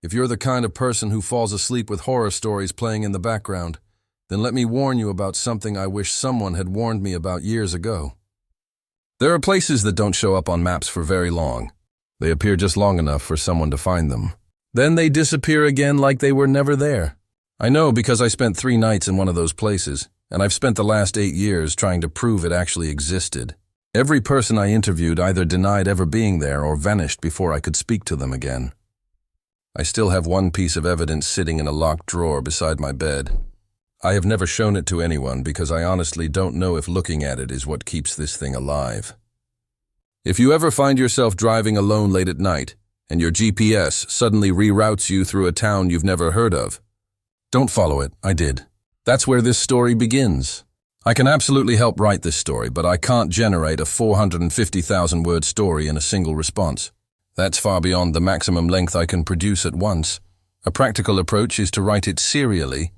If you're the kind of person who falls asleep with horror stories playing in the background, then let me warn you about something I wish someone had warned me about years ago. There are places that don't show up on maps for very long. They appear just long enough for someone to find them. Then they disappear again like they were never there. I know because I spent 3 nights in one of those places, and I've spent the last 8 years trying to prove it actually existed. Every person I interviewed either denied ever being there or vanished before I could speak to them again. I still have one piece of evidence sitting in a locked drawer beside my bed. I have never shown it to anyone because I honestly don't know if looking at it is what keeps this thing alive. If you ever find yourself driving alone late at night, and your GPS suddenly reroutes you through a town you've never heard of, don't follow it. I did. That's where this story begins. I can absolutely help write this story, but I can't generate a 450,000-word story in a single response. That's far beyond the maximum length I can produce at once. A practical approach is to write it serially,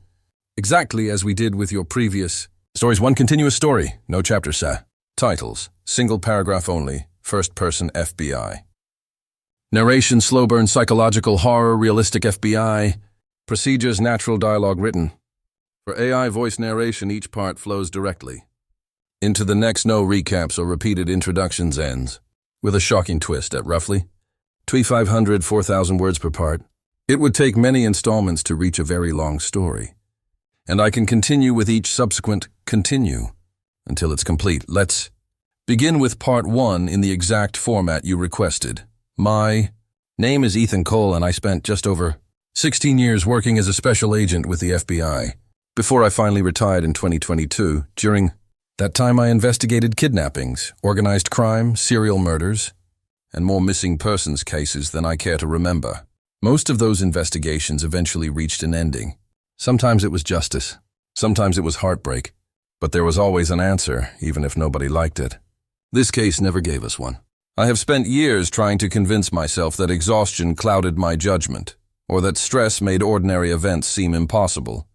exactly as we did with your previous stories. One continuous story, no chapter, sir. Titles, single paragraph only, first person FBI. Narration, slow burn, psychological horror, realistic FBI. Procedures, natural dialogue written. For AI voice narration, each part flows directly. Into the next, no recaps or repeated introductions ends, with a shocking twist at roughly 2,500, 4,000 words per part. It would take many installments to reach a very long story. And I can continue with each subsequent continue until it's complete. Let's begin with part 1 in the exact format you requested. My name is Ethan Cole, and I spent just over 16 years working as a special agent with the FBI. Before I finally retired in 2022, during that time I investigated kidnappings, organized crime, serial murders, and more missing persons cases than I care to remember. Most of those investigations eventually reached an ending. Sometimes it was justice, sometimes it was heartbreak, but there was always an answer, even if nobody liked it. This case never gave us one. I have spent years trying to convince myself that exhaustion clouded my judgment, or that stress made ordinary events seem impossible.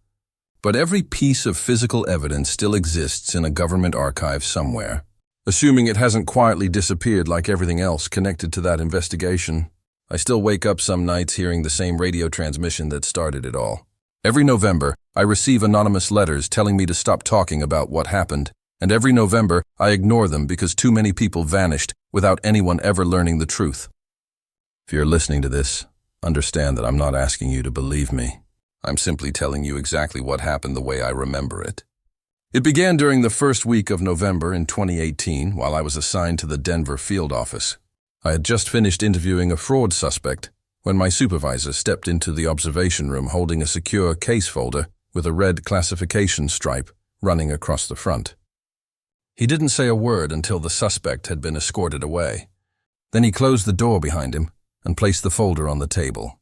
But every piece of physical evidence still exists in a government archive somewhere. Assuming it hasn't quietly disappeared like everything else connected to that investigation, I still wake up some nights hearing the same radio transmission that started it all. Every November, I receive anonymous letters telling me to stop talking about what happened, and every November, I ignore them because too many people vanished without anyone ever learning the truth. If you're listening to this, understand that I'm not asking you to believe me. I'm simply telling you exactly what happened the way I remember it. It began during the first week of November in 2018 while I was assigned to the Denver field office. I had just finished interviewing a fraud suspect when my supervisor stepped into the observation room holding a secure case folder with a red classification stripe running across the front. He didn't say a word until the suspect had been escorted away. Then he closed the door behind him and placed the folder on the table.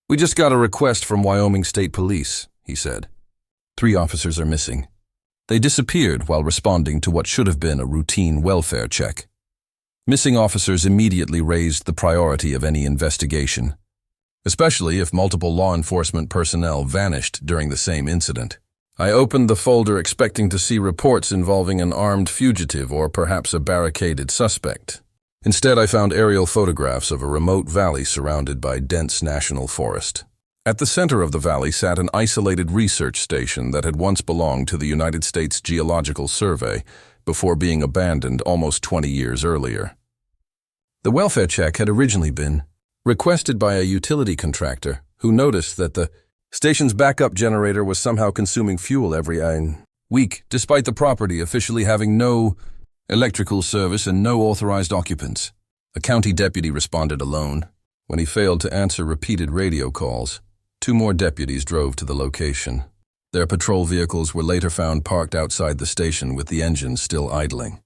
"We just got a request from Wyoming State Police," he said. 3 officers are missing. They disappeared while responding to what should have been a routine welfare check. Missing officers immediately raised the priority of any investigation, especially if multiple law enforcement personnel vanished during the same incident. I opened the folder expecting to see reports involving an armed fugitive or perhaps a barricaded suspect. Instead, I found aerial photographs of a remote valley surrounded by dense national forest. At the center of the valley sat an isolated research station that had once belonged to the United States Geological Survey before being abandoned almost 20 years earlier. The welfare check had originally been requested by a utility contractor who noticed that the station's backup generator was somehow consuming fuel every week, despite the property officially having no electrical service and no authorized occupants. A county deputy responded alone. When he failed to answer repeated radio calls, 2 more deputies drove to the location. Their patrol vehicles were later found parked outside the station with the engines still idling.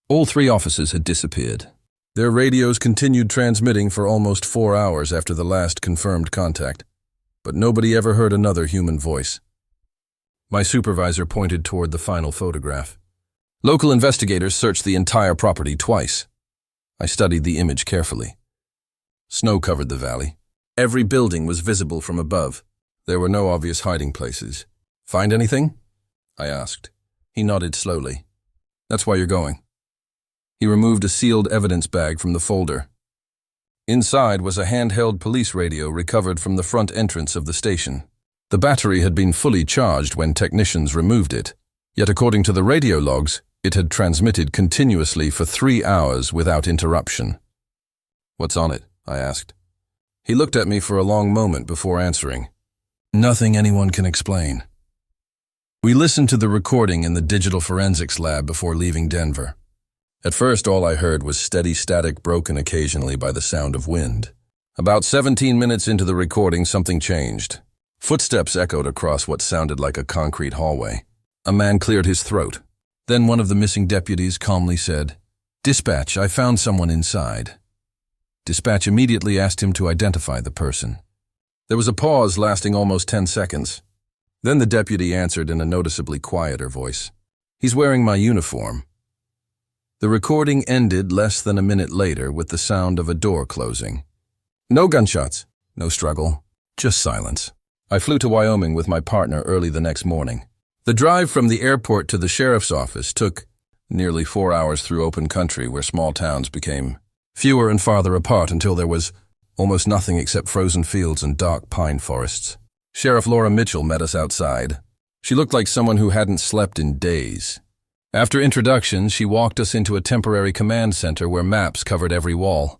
All 3 officers had disappeared. Their radios continued transmitting for almost 4 hours after the last confirmed contact, but nobody ever heard another human voice. My supervisor pointed toward the final photograph. Local investigators searched the entire property twice. I studied the image carefully. Snow covered the valley. Every building was visible from above. There were no obvious hiding places. "Find anything?" I asked. He nodded slowly. "That's why you're going." He removed a sealed evidence bag from the folder. Inside was a handheld police radio recovered from the front entrance of the station. The battery had been fully charged when technicians removed it, yet according to the radio logs, it had transmitted continuously for 3 hours without interruption. "What's on it?" I asked. He looked at me for a long moment before answering. "Nothing anyone can explain." We listened to the recording in the digital forensics lab before leaving Denver. At first, all I heard was steady static broken occasionally by the sound of wind. About 17 minutes into the recording, something changed. Footsteps echoed across what sounded like a concrete hallway. A man cleared his throat. Then one of the missing deputies calmly said, "Dispatch, I found someone inside." Dispatch immediately asked him to identify the person. There was a pause lasting almost 10 seconds. Then the deputy answered in a noticeably quieter voice. "He's wearing my uniform." The recording ended less than a minute later with the sound of a door closing. No gunshots, no struggle, just silence. I flew to Wyoming with my partner early the next morning. The drive from the airport to the sheriff's office took nearly 4 hours through open country where small towns became fewer and farther apart until there was almost nothing except frozen fields and dark pine forests. Sheriff Laura Mitchell met us outside. She looked like someone who hadn't slept in days. After introductions, she walked us into a temporary command center where maps covered every wall.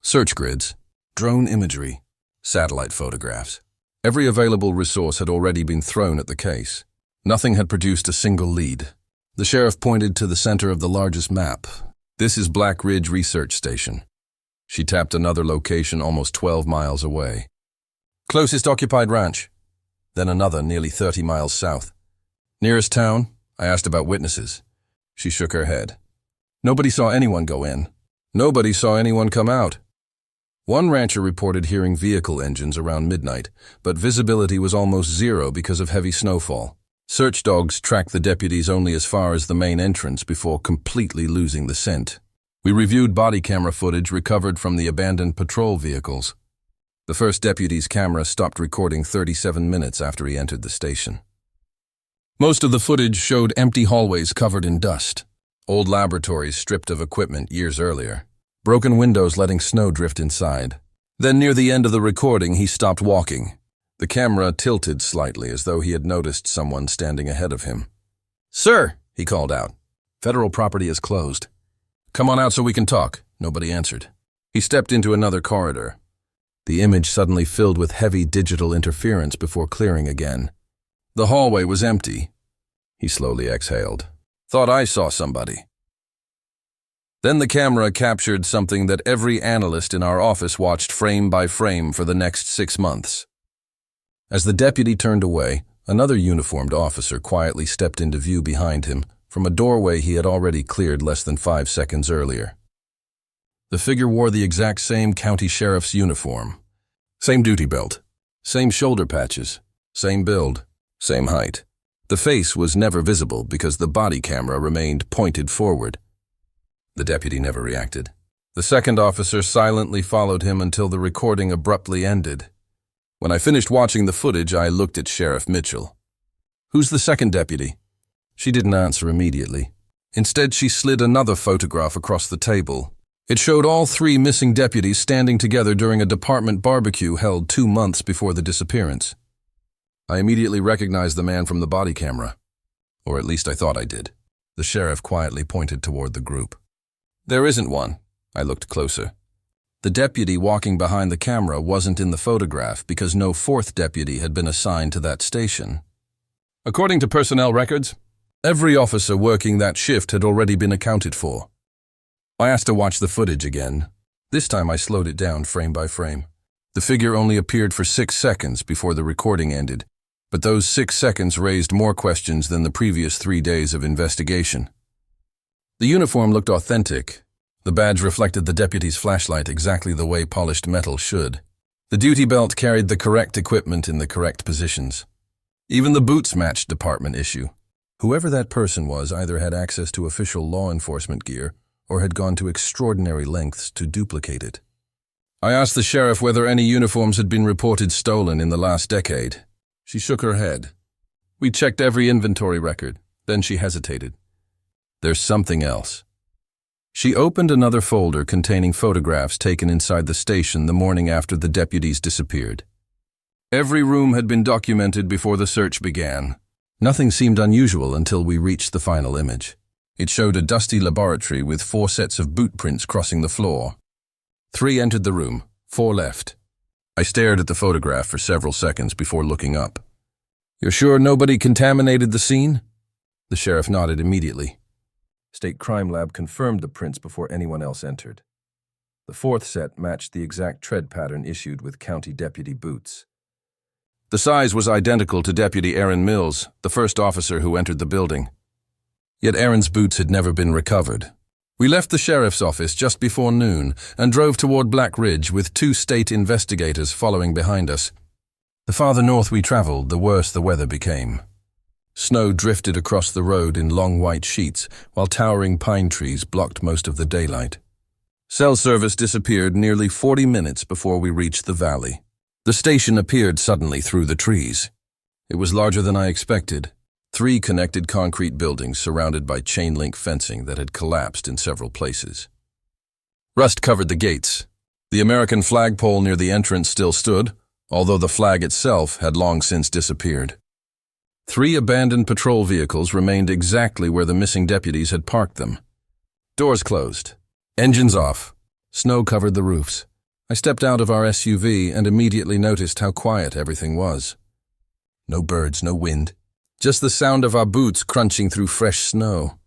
Search grids, drone imagery, satellite photographs. Every available resource had already been thrown at the case. Nothing had produced a single lead. The sheriff pointed to the center of the largest map. "This is Black Ridge Research Station." She tapped another location almost 12 miles away. "Closest occupied ranch." Then another nearly 30 miles south. "Nearest town?" I asked about witnesses. She shook her head. "Nobody saw anyone go in. Nobody saw anyone come out." One rancher reported hearing vehicle engines around midnight, but visibility was almost zero because of heavy snowfall. Search dogs tracked the deputies only as far as the main entrance before completely losing the scent. We reviewed body camera footage recovered from the abandoned patrol vehicles. The first deputy's camera stopped recording 37 minutes after he entered the station. Most of the footage showed empty hallways covered in dust, old laboratories stripped of equipment years earlier, broken windows letting snow drift inside. Then near the end of the recording, he stopped walking. The camera tilted slightly as though he had noticed someone standing ahead of him. "Sir," he called out, "federal property is closed." "Come on out so we can talk." Nobody answered. He stepped into another corridor. The image suddenly filled with heavy digital interference before clearing again. The hallway was empty. He slowly exhaled. "Thought I saw somebody." Then the camera captured something that every analyst in our office watched frame by frame for the next 6 months. As the deputy turned away, another uniformed officer quietly stepped into view behind him from a doorway he had already cleared less than 5 seconds earlier. The figure wore the exact same county sheriff's uniform. Same duty belt, same shoulder patches, same build, same height. The face was never visible because the body camera remained pointed forward. The deputy never reacted. The second officer silently followed him until the recording abruptly ended. When I finished watching the footage, I looked at Sheriff Mitchell. "Who's the second deputy?" She didn't answer immediately. Instead, she slid another photograph across the table. It showed all 3 missing deputies standing together during a department barbecue held 2 months before the disappearance. I immediately recognized the man from the body camera. Or at least I thought I did. The sheriff quietly pointed toward the group. "There isn't one." I looked closer. The deputy walking behind the camera wasn't in the photograph because no 4th deputy had been assigned to that station. According to personnel records, every officer working that shift had already been accounted for. I asked to watch the footage again. This time I slowed it down frame by frame. The figure only appeared for 6 seconds before the recording ended, but those 6 seconds raised more questions than the previous 3 days of investigation. The uniform looked authentic. The badge reflected the deputy's flashlight exactly the way polished metal should. The duty belt carried the correct equipment in the correct positions. Even the boots matched department issue. Whoever that person was either had access to official law enforcement gear or had gone to extraordinary lengths to duplicate it. I asked the sheriff whether any uniforms had been reported stolen in the last decade. She shook her head. We checked every inventory record. Then she hesitated. "There's something else." She opened another folder containing photographs taken inside the station the morning after the deputies disappeared. Every room had been documented before the search began. Nothing seemed unusual until we reached the final image. It showed a dusty laboratory with 4 sets of boot prints crossing the floor. 3 entered the room, 4 left. I stared at the photograph for several seconds before looking up. "You're sure nobody contaminated the scene?" The sheriff nodded immediately. State Crime Lab confirmed the prints before anyone else entered. The 4th set matched the exact tread pattern issued with county deputy boots. The size was identical to Deputy Aaron Mills, the first officer who entered the building. Yet Aaron's boots had never been recovered. We left the sheriff's office just before noon and drove toward Black Ridge with 2 state investigators following behind us. The farther north we traveled, the worse the weather became. Snow drifted across the road in long white sheets, while towering pine trees blocked most of the daylight. Cell service disappeared nearly 40 minutes before we reached the valley. The station appeared suddenly through the trees. It was larger than I expected. 3 connected concrete buildings surrounded by chain-link fencing that had collapsed in several places. Rust covered the gates. The American flagpole near the entrance still stood, although the flag itself had long since disappeared. 3 abandoned patrol vehicles remained exactly where the missing deputies had parked them. Doors closed. Engines off. Snow covered the roofs. I stepped out of our SUV and immediately noticed how quiet everything was. No birds, no wind. Just the sound of our boots crunching through fresh snow.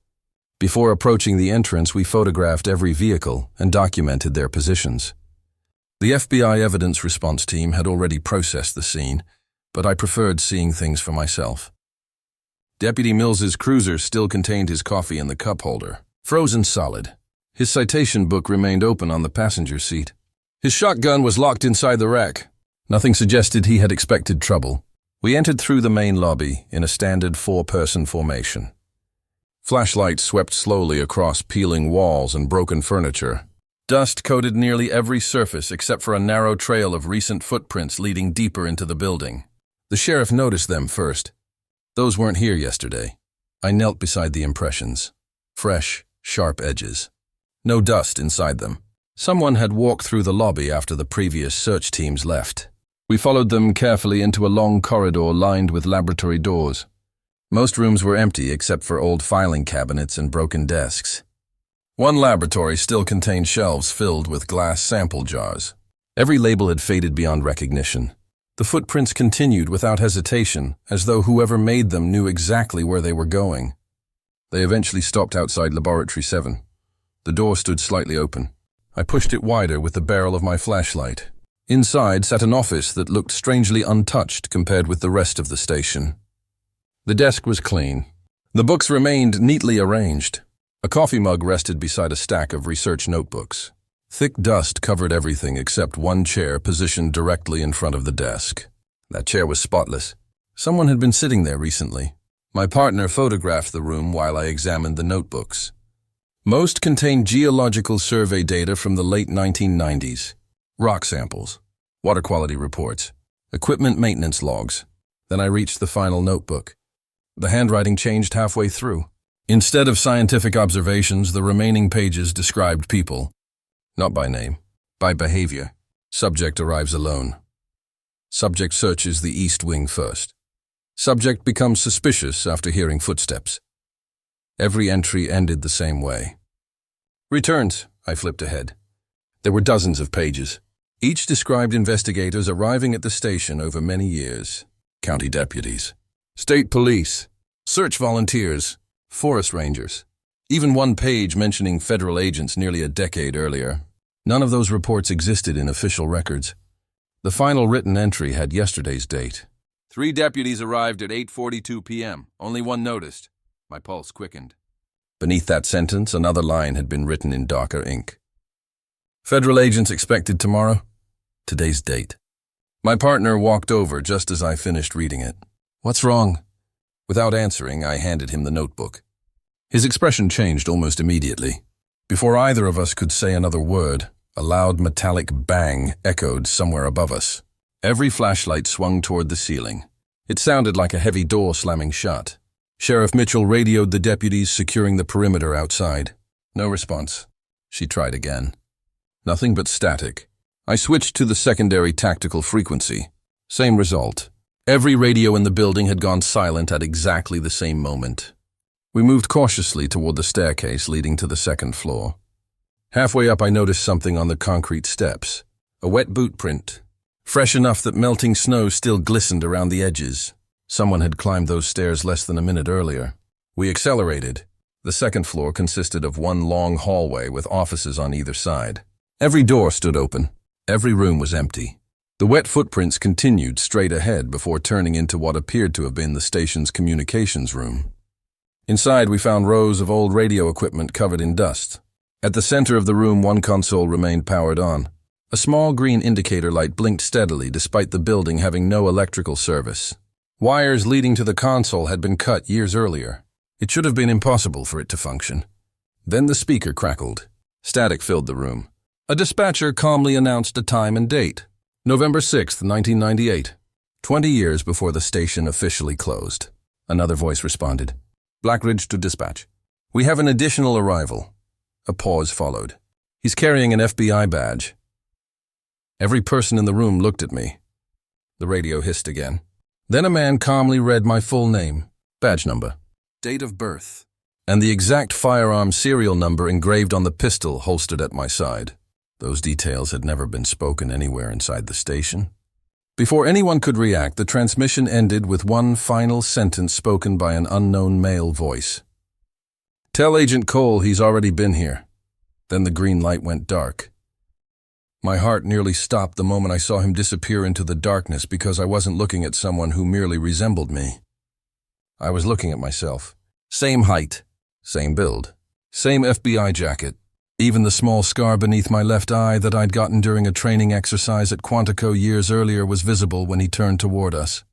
Before approaching the entrance, we photographed every vehicle and documented their positions. The FBI evidence response team had already processed the scene, but I preferred seeing things for myself. Deputy Mills's cruiser still contained his coffee in the cup holder, frozen solid. His citation book remained open on the passenger seat. His shotgun was locked inside the rack. Nothing suggested he had expected trouble. We entered through the main lobby in a standard 4-person formation. Flashlights swept slowly across peeling walls and broken furniture. Dust coated nearly every surface except for a narrow trail of recent footprints leading deeper into the building. The sheriff noticed them first. Those weren't here yesterday. I knelt beside the impressions. Fresh, sharp edges. No dust inside them. Someone had walked through the lobby after the previous search teams left. We followed them carefully into a long corridor lined with laboratory doors. Most rooms were empty except for old filing cabinets and broken desks. One laboratory still contained shelves filled with glass sample jars. Every label had faded beyond recognition. The footprints continued without hesitation, as though whoever made them knew exactly where they were going. They eventually stopped outside Laboratory 7. The door stood slightly open. I pushed it wider with the barrel of my flashlight. Inside sat an office that looked strangely untouched compared with the rest of the station. The desk was clean. The books remained neatly arranged. A coffee mug rested beside a stack of research notebooks. Thick dust covered everything except one chair positioned directly in front of the desk. That chair was spotless. Someone had been sitting there recently. My partner photographed the room while I examined the notebooks. Most contained geological survey data from the late 1990s. Rock samples, water quality reports, equipment maintenance logs. Then I reached the final notebook. The handwriting changed halfway through. Instead of scientific observations, the remaining pages described people. Not by name, by behavior. Subject arrives alone. Subject searches the east wing first. Subject becomes suspicious after hearing footsteps. Every entry ended the same way. Returns, I flipped ahead. There were dozens of pages. Each described investigators arriving at the station over many years. County deputies, state police, search volunteers, forest rangers. Even one page mentioning federal agents nearly a decade earlier. None of those reports existed in official records. The final written entry had yesterday's date. 3 deputies arrived at 8:42 p.m. Only one noticed. My pulse quickened. Beneath that sentence, another line had been written in darker ink. Federal agents expected tomorrow. Today's date. My partner walked over just as I finished reading it. What's wrong? Without answering, I handed him the notebook. His expression changed almost immediately. Before either of us could say another word, a loud metallic bang echoed somewhere above us. Every flashlight swung toward the ceiling. It sounded like a heavy door slamming shut. Sheriff Mitchell radioed the deputies securing the perimeter outside. No response. She tried again. Nothing but static. I switched to the secondary tactical frequency. Same result. Every radio in the building had gone silent at exactly the same moment. We moved cautiously toward the staircase leading to the second floor. Halfway up, I noticed something on the concrete steps. A wet boot print. Fresh enough that melting snow still glistened around the edges. Someone had climbed those stairs less than a minute earlier. We accelerated. The second floor consisted of one long hallway with offices on either side. Every door stood open. Every room was empty. The wet footprints continued straight ahead before turning into what appeared to have been the station's communications room. Inside, we found rows of old radio equipment covered in dust. At the center of the room, one console remained powered on. A small green indicator light blinked steadily despite the building having no electrical service. Wires leading to the console had been cut years earlier. It should have been impossible for it to function. Then the speaker crackled. Static filled the room. A dispatcher calmly announced a time and date. November 6th, 1998. 20 years before the station officially closed. Another voice responded. Blackridge to dispatch. We have an additional arrival. A pause followed. He's carrying an FBI badge. Every person in the room looked at me. The radio hissed again. Then a man calmly read my full name, badge number, date of birth, and the exact firearm serial number engraved on the pistol holstered at my side. Those details had never been spoken anywhere inside the station. Before anyone could react, the transmission ended with one final sentence spoken by an unknown male voice. Tell Agent Cole he's already been here. Then the green light went dark. My heart nearly stopped the moment I saw him disappear into the darkness because I wasn't looking at someone who merely resembled me. I was looking at myself. Same height, same build, same FBI jacket. Even the small scar beneath my left eye that I'd gotten during a training exercise at Quantico years earlier was visible when he turned toward us.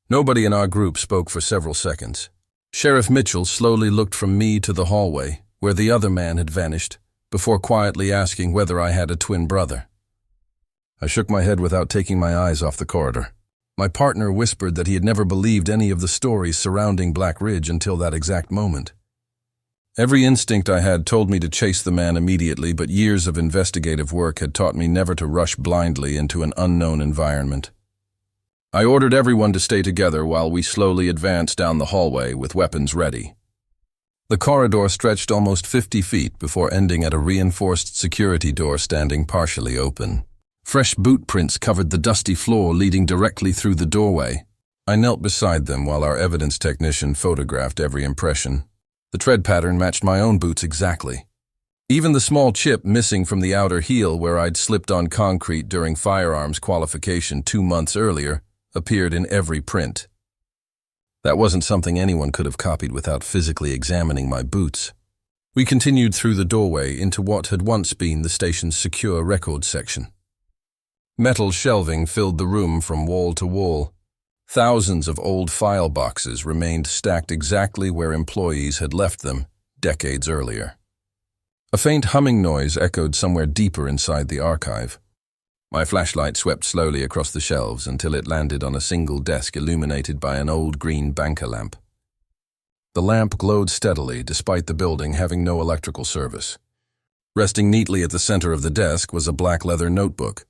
Nobody in our group spoke for several seconds. Sheriff Mitchell slowly looked from me to the hallway, where the other man had vanished, before quietly asking whether I had a twin brother. I shook my head without taking my eyes off the corridor. My partner whispered that he had never believed any of the stories surrounding Black Ridge until that exact moment. Every instinct I had told me to chase the man immediately, but years of investigative work had taught me never to rush blindly into an unknown environment. I ordered everyone to stay together while we slowly advanced down the hallway with weapons ready. The corridor stretched almost 50 feet before ending at a reinforced security door standing partially open. Fresh boot prints covered the dusty floor leading directly through the doorway. I knelt beside them while our evidence technician photographed every impression. The tread pattern matched my own boots exactly. Even the small chip missing from the outer heel where I'd slipped on concrete during firearms qualification 2 months earlier appeared in every print. That wasn't something anyone could have copied without physically examining my boots. We continued through the doorway into what had once been the station's secure records section. Metal shelving filled the room from wall to wall. Thousands of old file boxes remained stacked exactly where employees had left them decades earlier. A faint humming noise echoed somewhere deeper inside the archive. My flashlight swept slowly across the shelves until it landed on a single desk illuminated by an old green banker lamp. The lamp glowed steadily despite the building having no electrical service. Resting neatly at the center of the desk was a black leather notebook.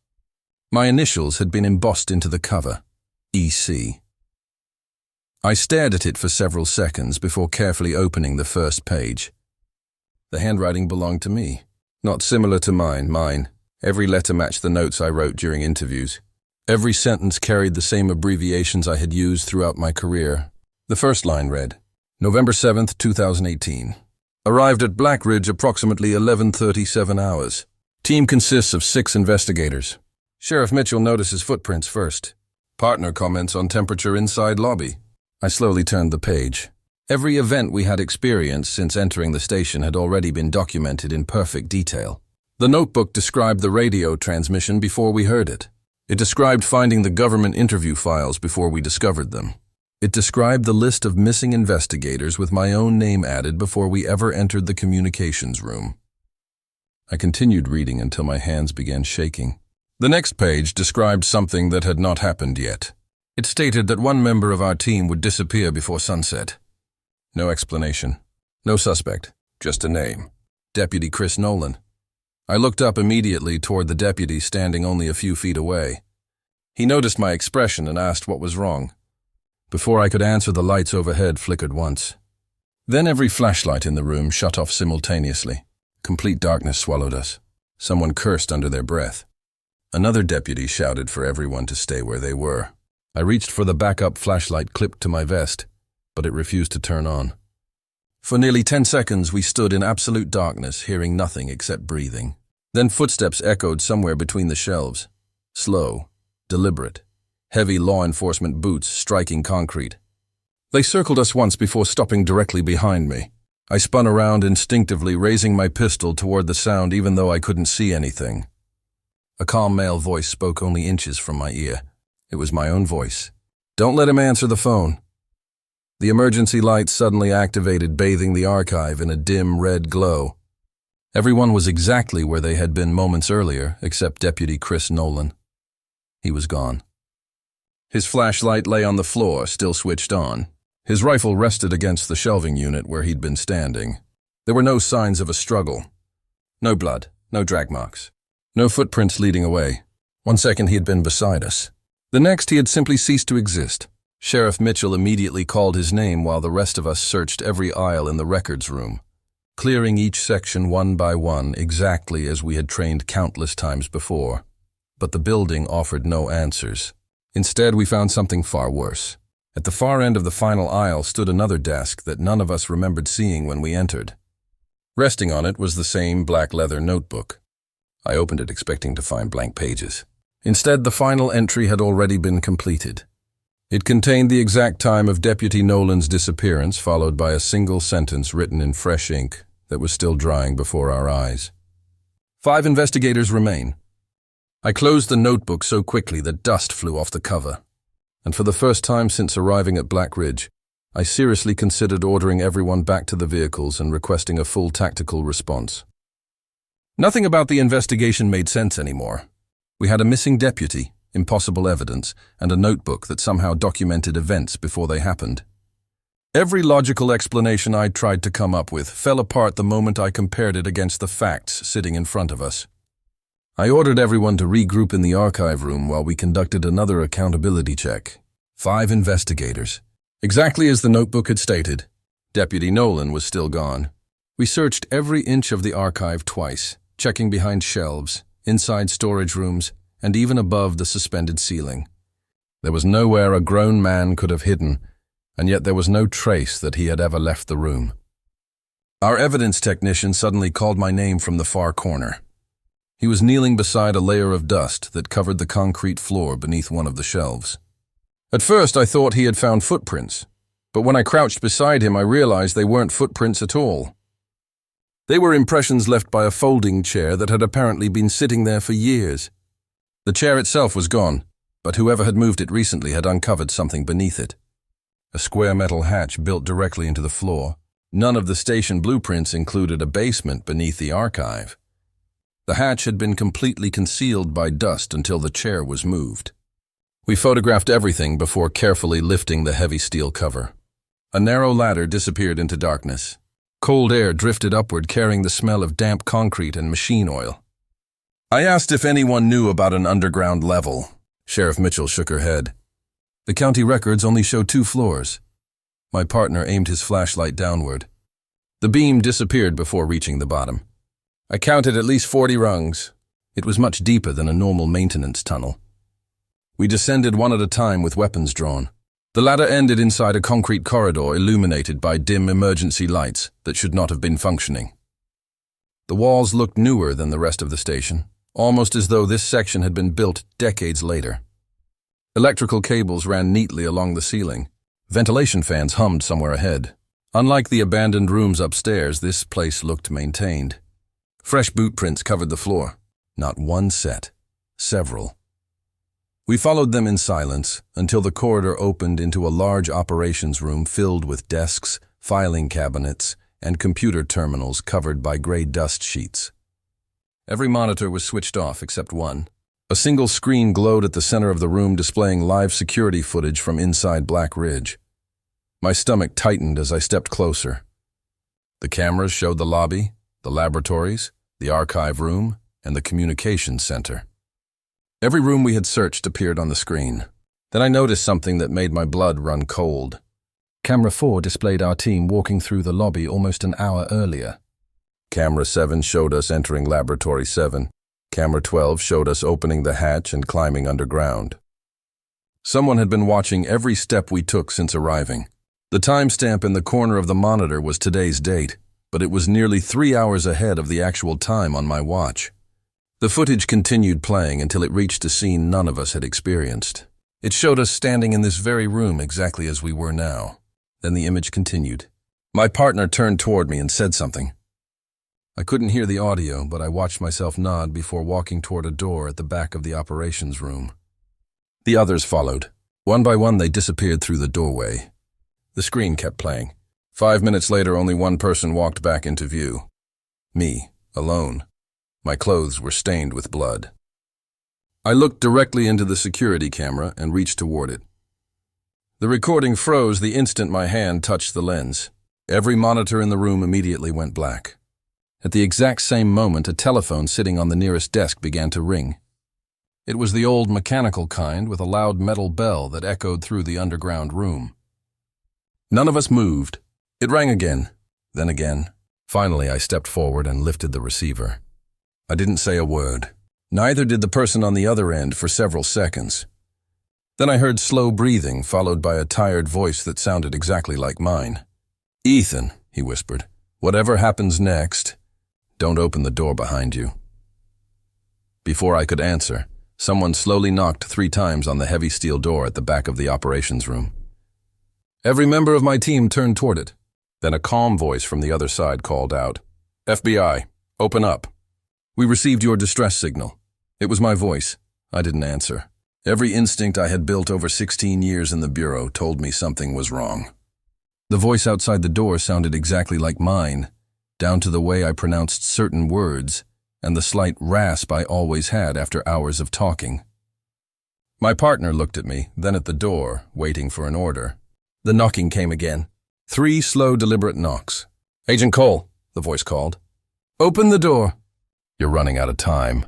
My initials had been embossed into the cover, EC. I stared at it for several seconds before carefully opening the first page. The handwriting belonged to me, not similar to mine. Every letter matched the notes I wrote during interviews. Every sentence carried the same abbreviations I had used throughout my career. The first line read, November 7th, 2018. Arrived at Black Ridge approximately 11:37 hours. Team consists of 6 investigators. Sheriff Mitchell notices footprints first. Partner comments on temperature inside lobby. I slowly turned the page. Every event we had experienced since entering the station had already been documented in perfect detail. The notebook described the radio transmission before we heard it. It described finding the government interview files before we discovered them. It described the list of missing investigators with my own name added before we ever entered the communications room. I continued reading until my hands began shaking. The next page described something that had not happened yet. It stated that one member of our team would disappear before sunset. No explanation. No suspect. Just a name. Deputy Chris Nolan. I looked up immediately toward the deputy standing only a few feet away. He noticed my expression and asked what was wrong. Before I could answer, the lights overhead flickered once. Then every flashlight in the room shut off simultaneously. Complete darkness swallowed us. Someone cursed under their breath. Another deputy shouted for everyone to stay where they were. I reached for the backup flashlight clipped to my vest, but it refused to turn on. For nearly 10 seconds, we stood in absolute darkness, hearing nothing except breathing. Then footsteps echoed somewhere between the shelves. Slow, deliberate, heavy law enforcement boots striking concrete. They circled us once before stopping directly behind me. I spun around instinctively, raising my pistol toward the sound even though I couldn't see anything. A calm male voice spoke only inches from my ear. It was my own voice. "Don't let him answer the phone." The emergency lights suddenly activated, bathing the archive in a dim red glow. Everyone was exactly where they had been moments earlier, except Deputy Chris Nolan. He was gone. His flashlight lay on the floor, still switched on. His rifle rested against the shelving unit where he'd been standing. There were no signs of a struggle. No blood, no drag marks, no footprints leading away. 1 second he had been beside us. The next he had simply ceased to exist. Sheriff Mitchell immediately called his name while the rest of us searched every aisle in the records room, clearing each section one by one exactly as we had trained countless times before. But the building offered no answers. Instead, we found something far worse. At the far end of the final aisle stood another desk that none of us remembered seeing when we entered. Resting on it was the same black leather notebook. I opened it expecting to find blank pages. Instead, the final entry had already been completed. It contained the exact time of Deputy Nolan's disappearance, followed by a single sentence written in fresh ink that was still drying before our eyes. 5 investigators remain. I closed the notebook so quickly that dust flew off the cover. And for the first time since arriving at Black Ridge, I seriously considered ordering everyone back to the vehicles and requesting a full tactical response. Nothing about the investigation made sense anymore. We had a missing deputy, impossible evidence, and a notebook that somehow documented events before they happened. Every logical explanation I'd tried to come up with fell apart the moment I compared it against the facts sitting in front of us. I ordered everyone to regroup in the archive room while we conducted another accountability check. 5 investigators. Exactly as the notebook had stated, Deputy Nolan was still gone. We searched every inch of the archive twice, checking behind shelves, inside storage rooms, and even above the suspended ceiling. There was nowhere a grown man could have hidden, and yet there was no trace that he had ever left the room. Our evidence technician suddenly called my name from the far corner. He was kneeling beside a layer of dust that covered the concrete floor beneath one of the shelves. At first I thought he had found footprints, but when I crouched beside him I realized they weren't footprints at all. They were impressions left by a folding chair that had apparently been sitting there for years. The chair itself was gone, but whoever had moved it recently had uncovered something beneath it. A square metal hatch built directly into the floor. None of the station blueprints included a basement beneath the archive. The hatch had been completely concealed by dust until the chair was moved. We photographed everything before carefully lifting the heavy steel cover. A narrow ladder disappeared into darkness. Cold air drifted upward, carrying the smell of damp concrete and machine oil. I asked if anyone knew about an underground level. Sheriff Mitchell shook her head. The county records only show 2 floors. My partner aimed his flashlight downward. The beam disappeared before reaching the bottom. I counted at least 40 rungs. It was much deeper than a normal maintenance tunnel. We descended one at a time with weapons drawn. The ladder ended inside a concrete corridor illuminated by dim emergency lights that should not have been functioning. The walls looked newer than the rest of the station, almost as though this section had been built decades later. Electrical cables ran neatly along the ceiling. Ventilation fans hummed somewhere ahead. Unlike the abandoned rooms upstairs, this place looked maintained. Fresh boot prints covered the floor. Not one set, several. We followed them in silence until the corridor opened into a large operations room filled with desks, filing cabinets, and computer terminals covered by gray dust sheets. Every monitor was switched off except one. A single screen glowed at the center of the room, displaying live security footage from inside Black Ridge. My stomach tightened as I stepped closer. The cameras showed the lobby, the laboratories, the archive room, and the communications center. Every room we had searched appeared on the screen. Then I noticed something that made my blood run cold. Camera 4 displayed our team walking through the lobby almost an hour earlier. Camera 7 showed us entering Laboratory 7. Camera 12 showed us opening the hatch and climbing underground. Someone had been watching every step we took since arriving. The timestamp in the corner of the monitor was today's date, but it was nearly 3 hours ahead of the actual time on my watch. The footage continued playing until it reached a scene none of us had experienced. It showed us standing in this very room exactly as we were now. Then the image continued. My partner turned toward me and said something. I couldn't hear the audio, but I watched myself nod before walking toward a door at the back of the operations room. The others followed. One by one, they disappeared through the doorway. The screen kept playing. 5 minutes later, only one person walked back into view. Me, alone. My clothes were stained with blood. I looked directly into the security camera and reached toward it. The recording froze the instant my hand touched the lens. Every monitor in the room immediately went black. At the exact same moment, a telephone sitting on the nearest desk began to ring. It was the old mechanical kind with a loud metal bell that echoed through the underground room. None of us moved. It rang again, then again. Finally, I stepped forward and lifted the receiver. I didn't say a word. Neither did the person on the other end for several seconds. Then I heard slow breathing, followed by a tired voice that sounded exactly like mine. "Ethan," he whispered, "whatever happens next, don't open the door behind you." Before I could answer, someone slowly knocked 3 times on the heavy steel door at the back of the operations room. Every member of my team turned toward it. Then a calm voice from the other side called out, "FBI, open up. We received your distress signal." It was my voice. I didn't answer. Every instinct I had built over 16 years in the Bureau told me something was wrong. The voice outside the door sounded exactly like mine, down to the way I pronounced certain words and the slight rasp I always had after hours of talking. My partner looked at me, then at the door, waiting for an order. The knocking came again. 3 slow, deliberate knocks. "Agent Cole," the voice called. "Open the door." "You're running out of time."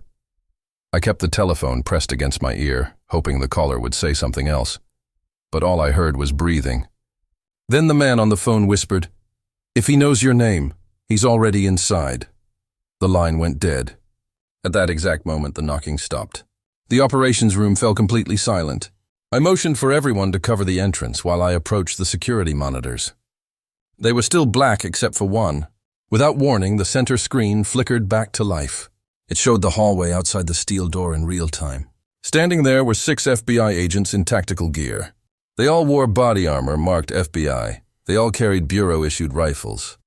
I kept the telephone pressed against my ear, hoping the caller would say something else. But all I heard was breathing. Then the man on the phone whispered, "If he knows your name, he's already inside." The line went dead. At that exact moment, the knocking stopped. The operations room fell completely silent. I motioned for everyone to cover the entrance while I approached the security monitors. They were still black except for one. Without warning, the center screen flickered back to life. It showed the hallway outside the steel door in real time. Standing there were 6 FBI agents in tactical gear. They all wore body armor marked FBI. They all carried Bureau-issued rifles.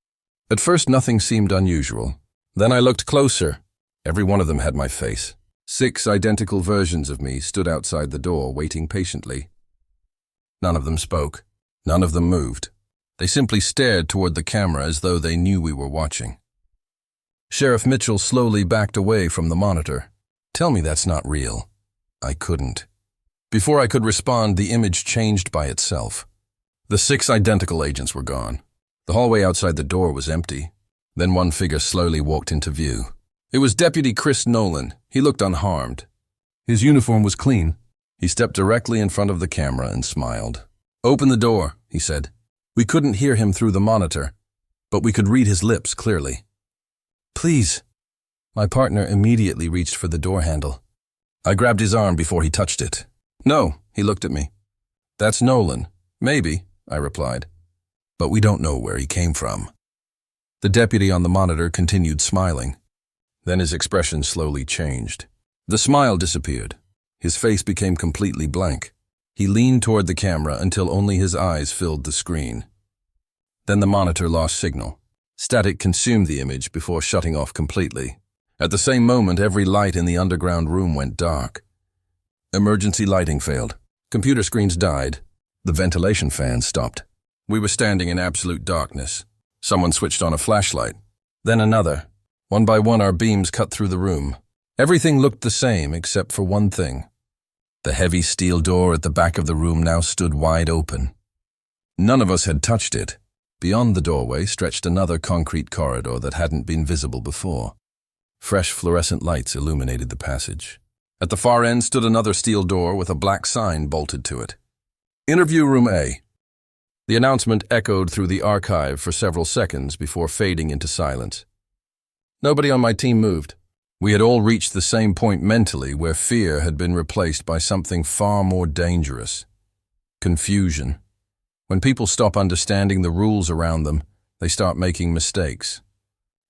At first, nothing seemed unusual. Then I looked closer. Every one of them had my face. 6 identical versions of me stood outside the door, waiting patiently. None of them spoke. None of them moved. They simply stared toward the camera as though they knew we were watching. Sheriff Mitchell slowly backed away from the monitor. "Tell me that's not real." I couldn't. Before I could respond, the image changed by itself. The 6 identical agents were gone. The hallway outside the door was empty. Then one figure slowly walked into view. It was Deputy Chris Nolan. He looked unharmed. His uniform was clean. He stepped directly in front of the camera and smiled. "Open the door," he said. We couldn't hear him through the monitor, but we could read his lips clearly. "Please." My partner immediately reached for the door handle. I grabbed his arm before he touched it. "No," he looked at me. "That's Nolan." "Maybe," I replied. "But we don't know where he came from." The deputy on the monitor continued smiling. Then his expression slowly changed. The smile disappeared. His face became completely blank. He leaned toward the camera until only his eyes filled the screen. Then the monitor lost signal. Static consumed the image before shutting off completely. At the same moment, every light in the underground room went dark. Emergency lighting failed. Computer screens died. The ventilation fans stopped. We were standing in absolute darkness. Someone switched on a flashlight. Then another. One by one, our beams cut through the room. Everything looked the same except for one thing. The heavy steel door at the back of the room now stood wide open. None of us had touched it. Beyond the doorway stretched another concrete corridor that hadn't been visible before. Fresh fluorescent lights illuminated the passage. At the far end stood another steel door with a black sign bolted to it. Interview Room A. The announcement echoed through the archive for several seconds before fading into silence. Nobody on my team moved. We had all reached the same point mentally where fear had been replaced by something far more dangerous. Confusion. When people stop understanding the rules around them, they start making mistakes.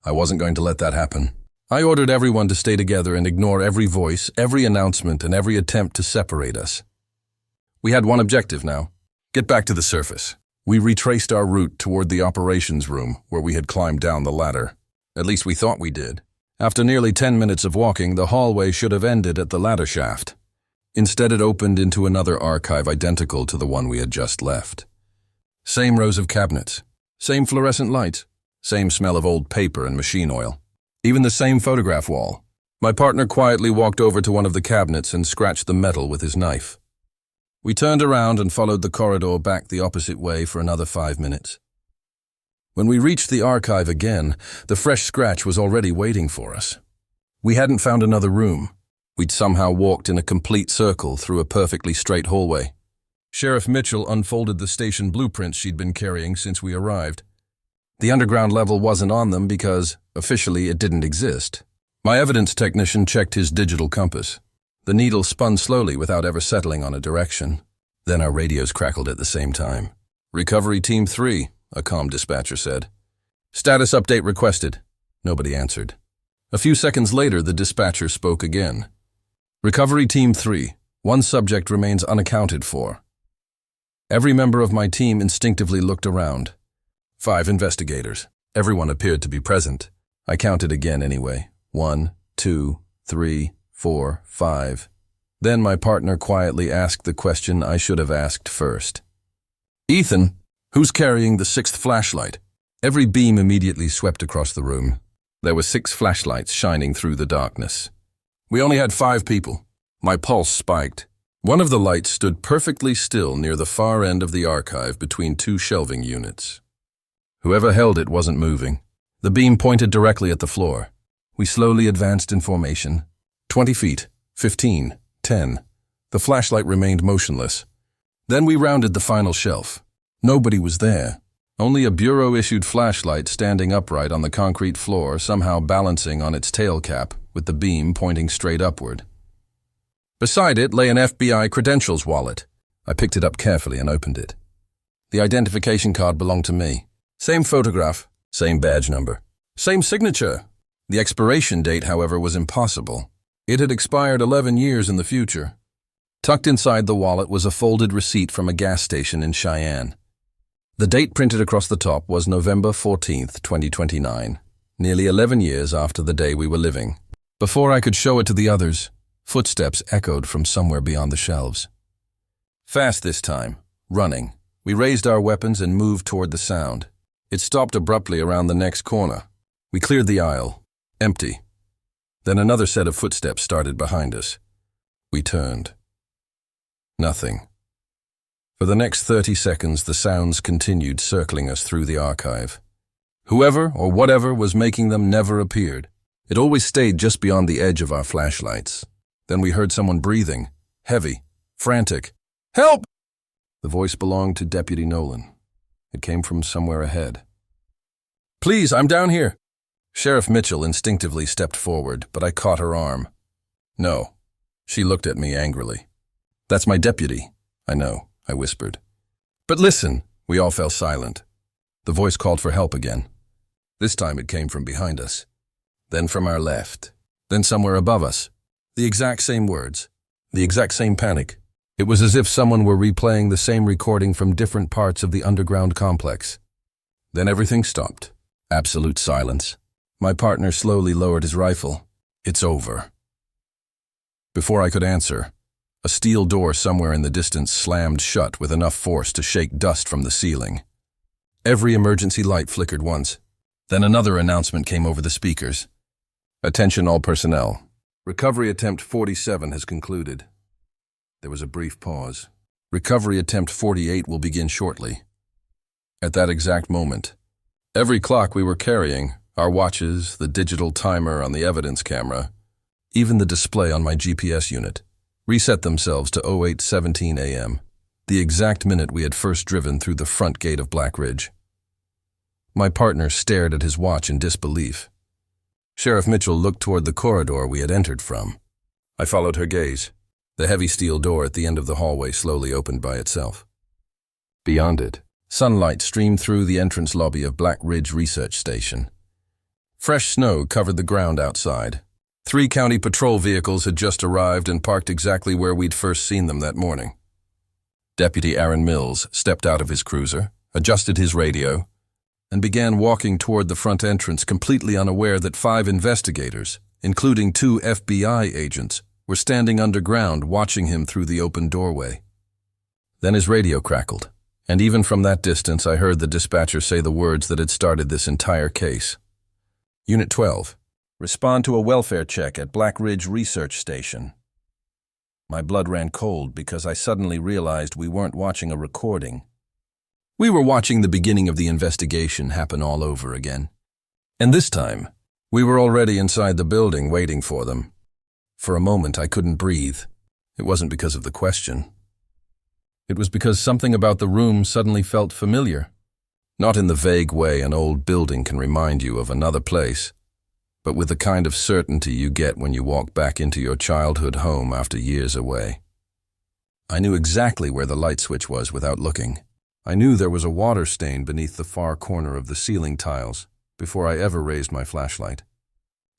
I wasn't going to let that happen. I ordered everyone to stay together and ignore every voice, every announcement, and every attempt to separate us. We had one objective now: get back to the surface. We retraced our route toward the operations room where we had climbed down the ladder. At least we thought we did. After nearly 10 minutes of walking, the hallway should have ended at the ladder shaft. Instead, it opened into another archive identical to the one we had just left. Same rows of cabinets, same fluorescent lights, same smell of old paper and machine oil. Even the same photograph wall. My partner quietly walked over to one of the cabinets and scratched the metal with his knife. We turned around and followed the corridor back the opposite way for another 5 minutes. When we reached the archive again, the fresh scratch was already waiting for us. We hadn't found another room. We'd somehow walked in a complete circle through a perfectly straight hallway. Sheriff Mitchell unfolded the station blueprints she'd been carrying since we arrived. The underground level wasn't on them because, officially, it didn't exist. My evidence technician checked his digital compass. The needle spun slowly without ever settling on a direction. Then our radios crackled at the same time. Recovery Team 3, a calm dispatcher said. Status update requested. Nobody answered. A few seconds later, the dispatcher spoke again. Recovery Team 3, one subject remains unaccounted for. Every member of my team instinctively looked around. 5 investigators. Everyone appeared to be present. I counted again anyway. 1, 2, 3, 4, 5. Then my partner quietly asked the question I should have asked first. Ethan, who's carrying the 6th flashlight? Every beam immediately swept across the room. There were 6 flashlights shining through the darkness. We only had 5 people. My pulse spiked. One of the lights stood perfectly still near the far end of the archive between 2 shelving units. Whoever held it wasn't moving. The beam pointed directly at the floor. We slowly advanced in formation. 20 feet, 15, 10. The flashlight remained motionless. Then we rounded the final shelf. Nobody was there. Only a bureau-issued flashlight standing upright on the concrete floor, somehow balancing on its tail cap, with the beam pointing straight upward. Beside it lay an FBI credentials wallet. I picked it up carefully and opened it. The identification card belonged to me. Same photograph, same badge number, same signature. The expiration date, however, was impossible. It had expired 11 years in the future. Tucked inside the wallet was a folded receipt from a gas station in Cheyenne. The date printed across the top was November 14th, 2029, nearly 11 years after the day we were living. Before I could show it to the others, footsteps echoed from somewhere beyond the shelves. Fast this time, running. We raised our weapons and moved toward the sound. It stopped abruptly around the next corner. We cleared the aisle. Empty. Then another set of footsteps started behind us. We turned. Nothing. For the next 30 seconds, the sounds continued circling us through the archive. Whoever or whatever was making them never appeared. It always stayed just beyond the edge of our flashlights. Then we heard someone breathing, heavy, frantic. Help! The voice belonged to Deputy Nolan. It came from somewhere ahead. Please, I'm down here. Sheriff Mitchell instinctively stepped forward, but I caught her arm. No. She looked at me angrily. That's my deputy. I know, I whispered. But listen. We all fell silent. The voice called for help again. This time it came from behind us. Then from our left. Then somewhere above us. The exact same words. The exact same panic. It was as if someone were replaying the same recording from different parts of the underground complex. Then everything stopped. Absolute silence. My partner slowly lowered his rifle. It's over. Before I could answer, a steel door somewhere in the distance slammed shut with enough force to shake dust from the ceiling. Every emergency light flickered once. Then another announcement came over the speakers. Attention all personnel. Recovery attempt 47 has concluded. There was a brief pause. Recovery attempt 48 will begin shortly. At that exact moment, every clock we were carrying, our watches, the digital timer on the evidence camera, even the display on my GPS unit, reset themselves to 08:17 a.m., the exact minute we had first driven through the front gate of Black Ridge. My partner stared at his watch in disbelief. Sheriff Mitchell looked toward the corridor we had entered from. I followed her gaze. The heavy steel door at the end of the hallway slowly opened by itself. Beyond it, sunlight streamed through the entrance lobby of Black Ridge Research Station. Fresh snow covered the ground outside. 3 county patrol vehicles had just arrived and parked exactly where we'd first seen them that morning. Deputy Aaron Mills stepped out of his cruiser, adjusted his radio, and began walking toward the front entrance, completely unaware that 5 investigators, including 2 FBI agents, were standing underground watching him through the open doorway. Then his radio crackled, and even from that distance I heard the dispatcher say the words that had started this entire case. Unit 12, respond to a welfare check at Black Ridge Research Station. My blood ran cold because I suddenly realized we weren't watching a recording. We were watching the beginning of the investigation happen all over again. And this time, we were already inside the building waiting for them. For a moment, I couldn't breathe. It wasn't because of the question. It was because something about the room suddenly felt familiar. Not in the vague way an old building can remind you of another place, but with the kind of certainty you get when you walk back into your childhood home after years away. I knew exactly where the light switch was without looking. I knew there was a water stain beneath the far corner of the ceiling tiles before I ever raised my flashlight.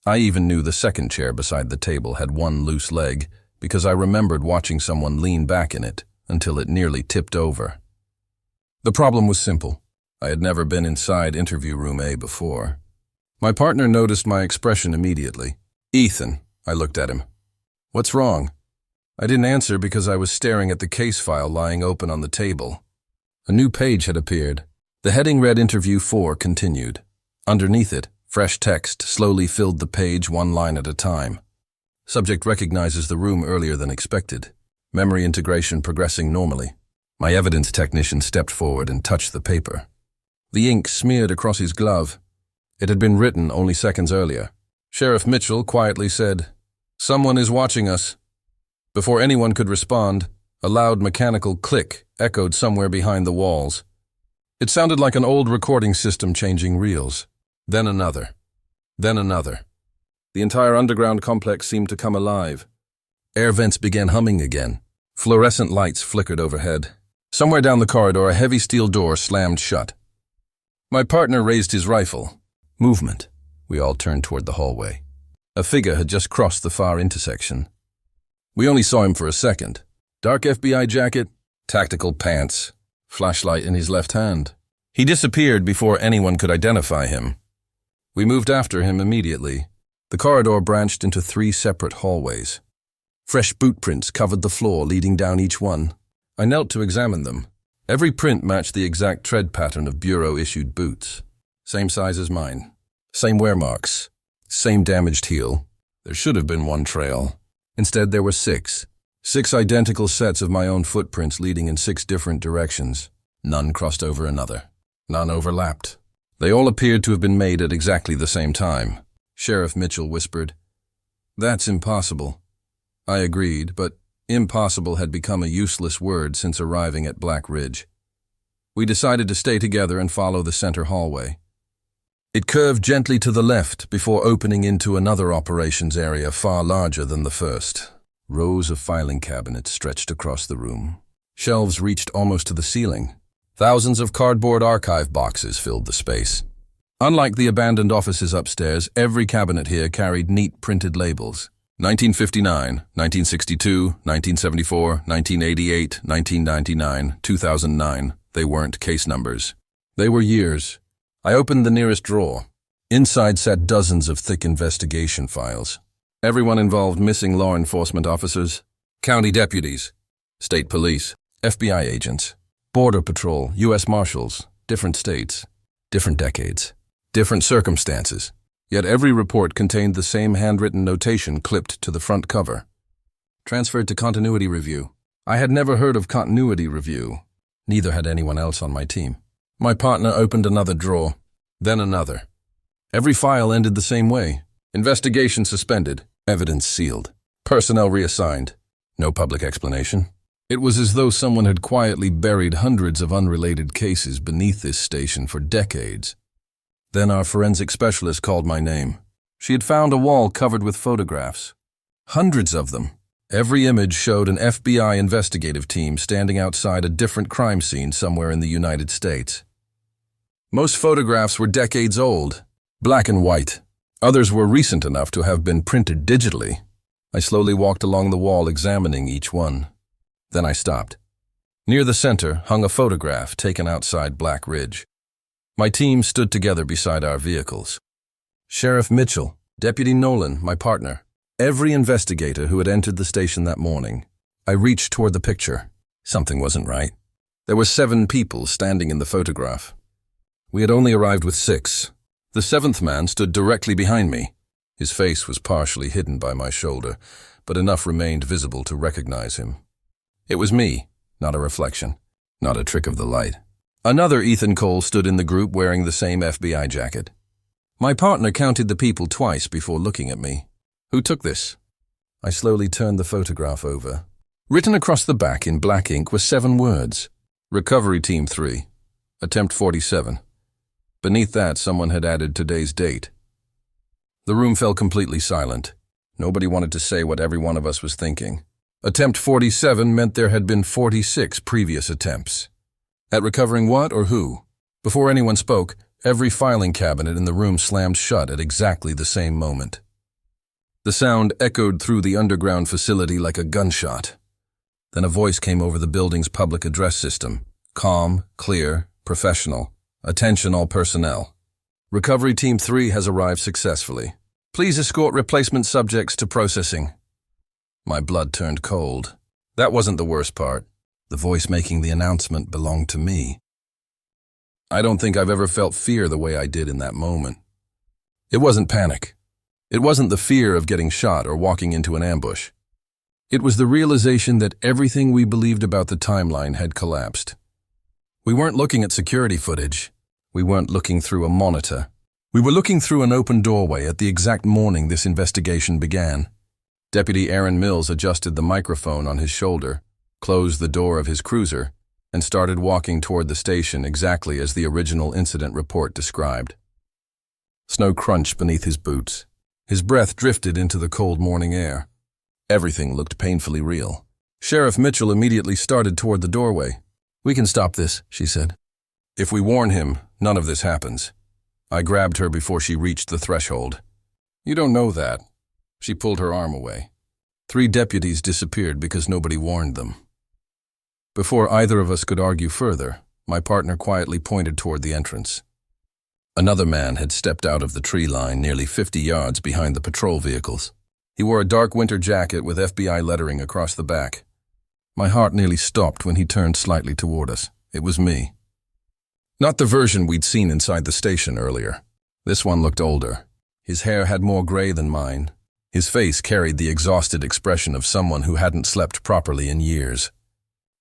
I even knew the second chair beside the table had one loose leg because I remembered watching someone lean back in it until it nearly tipped over. The problem was simple. I had never been inside interview room A before. My partner noticed my expression immediately. "Ethan," I looked at him. "What's wrong?" I didn't answer because I was staring at the case file lying open on the table. A new page had appeared. The heading read Interview 4 continued. Underneath it, fresh text slowly filled the page one line at a time. Subject recognizes the room earlier than expected. Memory integration progressing normally. My evidence technician stepped forward and touched the paper. The ink smeared across his glove. It had been written only seconds earlier. Sheriff Mitchell quietly said, "Someone is watching us." Before anyone could respond, a loud mechanical click echoed somewhere behind the walls. It sounded like an old recording system changing reels. Then another. Then another. The entire underground complex seemed to come alive. Air vents began humming again. Fluorescent lights flickered overhead. Somewhere down the corridor, a heavy steel door slammed shut. My partner raised his rifle. Movement. We all turned toward the hallway. A figure had just crossed the far intersection. We only saw him for a second. Dark FBI jacket, tactical pants, flashlight in his left hand. He disappeared before anyone could identify him. We moved after him immediately. The corridor branched into 3 separate hallways. Fresh boot prints covered the floor leading down each one. I knelt to examine them. Every print matched the exact tread pattern of bureau-issued boots. Same size as mine. Same wear marks. Same damaged heel. There should have been 1 trail. Instead, there were 6. 6 identical sets of my own footprints leading in 6 different directions. None crossed over another. None overlapped. They all appeared to have been made at exactly the same time. Sheriff Mitchell whispered, "That's impossible." I agreed, but impossible had become a useless word since arriving at Black Ridge. We decided to stay together and follow the center hallway. It curved gently to the left before opening into another operations area far larger than the first. Rows of filing cabinets stretched across the room. Shelves reached almost to the ceiling. Thousands of cardboard archive boxes filled the space. Unlike the abandoned offices upstairs, every cabinet here carried neat printed labels. 1959, 1962, 1974, 1988, 1999, 2009. They weren't case numbers. They were years. I opened the nearest drawer. Inside sat dozens of thick investigation files. Everyone involved: missing law enforcement officers, county deputies, state police, FBI agents, Border Patrol, U.S. Marshals, different states, different decades, different circumstances. Yet every report contained the same handwritten notation clipped to the front cover. Transferred to continuity review. I had never heard of continuity review. Neither had anyone else on my team. My partner opened another drawer, then another. Every file ended the same way. Investigation suspended, evidence sealed, personnel reassigned. No public explanation. It was as though someone had quietly buried hundreds of unrelated cases beneath this station for decades. Then our forensic specialist called my name. She had found a wall covered with photographs. Hundreds of them. Every image showed an FBI investigative team standing outside a different crime scene somewhere in the United States. Most photographs were decades old, black and white. Others were recent enough to have been printed digitally. I slowly walked along the wall examining each one. Then I stopped. Near the center hung a photograph taken outside Black Ridge. My team stood together beside our vehicles. Sheriff Mitchell, Deputy Nolan, my partner, every investigator who had entered the station that morning. I reached toward the picture. Something wasn't right. There were 7 people standing in the photograph. We had only arrived with 6. The 7th man stood directly behind me. His face was partially hidden by my shoulder, but enough remained visible to recognize him. It was me, not a reflection, not a trick of the light. Another Ethan Cole stood in the group wearing the same FBI jacket. My partner counted the people twice before looking at me. Who took this? I slowly turned the photograph over. Written across the back in black ink were 7 words. Recovery Team 3. Attempt 47. Beneath that, someone had added today's date. The room fell completely silent. Nobody wanted to say what every one of us was thinking. Attempt 47 meant there had been 46 previous attempts. At recovering what or who? Before anyone spoke, every filing cabinet in the room slammed shut at exactly the same moment. The sound echoed through the underground facility like a gunshot. Then a voice came over the building's public address system. Calm, clear, professional. Attention all personnel. Recovery Team 3 has arrived successfully. Please escort replacement subjects to processing. My blood turned cold. That wasn't the worst part. The voice making the announcement belonged to me. I don't think I've ever felt fear the way I did in that moment. It wasn't panic. It wasn't the fear of getting shot or walking into an ambush. It was the realization that everything we believed about the timeline had collapsed. We weren't looking at security footage. We weren't looking through a monitor. We were looking through an open doorway at the exact morning this investigation began. Deputy Aaron Mills adjusted the microphone on his shoulder, closed the door of his cruiser, and started walking toward the station exactly as the original incident report described. Snow crunched beneath his boots. His breath drifted into the cold morning air. Everything looked painfully real. Sheriff Mitchell immediately started toward the doorway. "We can stop this," she said. "If we warn him, none of this happens." I grabbed her before she reached the threshold. "You don't know that." She pulled her arm away. 3 deputies disappeared because nobody warned them. Before either of us could argue further, my partner quietly pointed toward the entrance. Another man had stepped out of the tree line nearly 50 yards behind the patrol vehicles. He wore a dark winter jacket with FBI lettering across the back. My heart nearly stopped when he turned slightly toward us. It was me. Not the version we'd seen inside the station earlier. This one looked older. His hair had more gray than mine. His face carried the exhausted expression of someone who hadn't slept properly in years.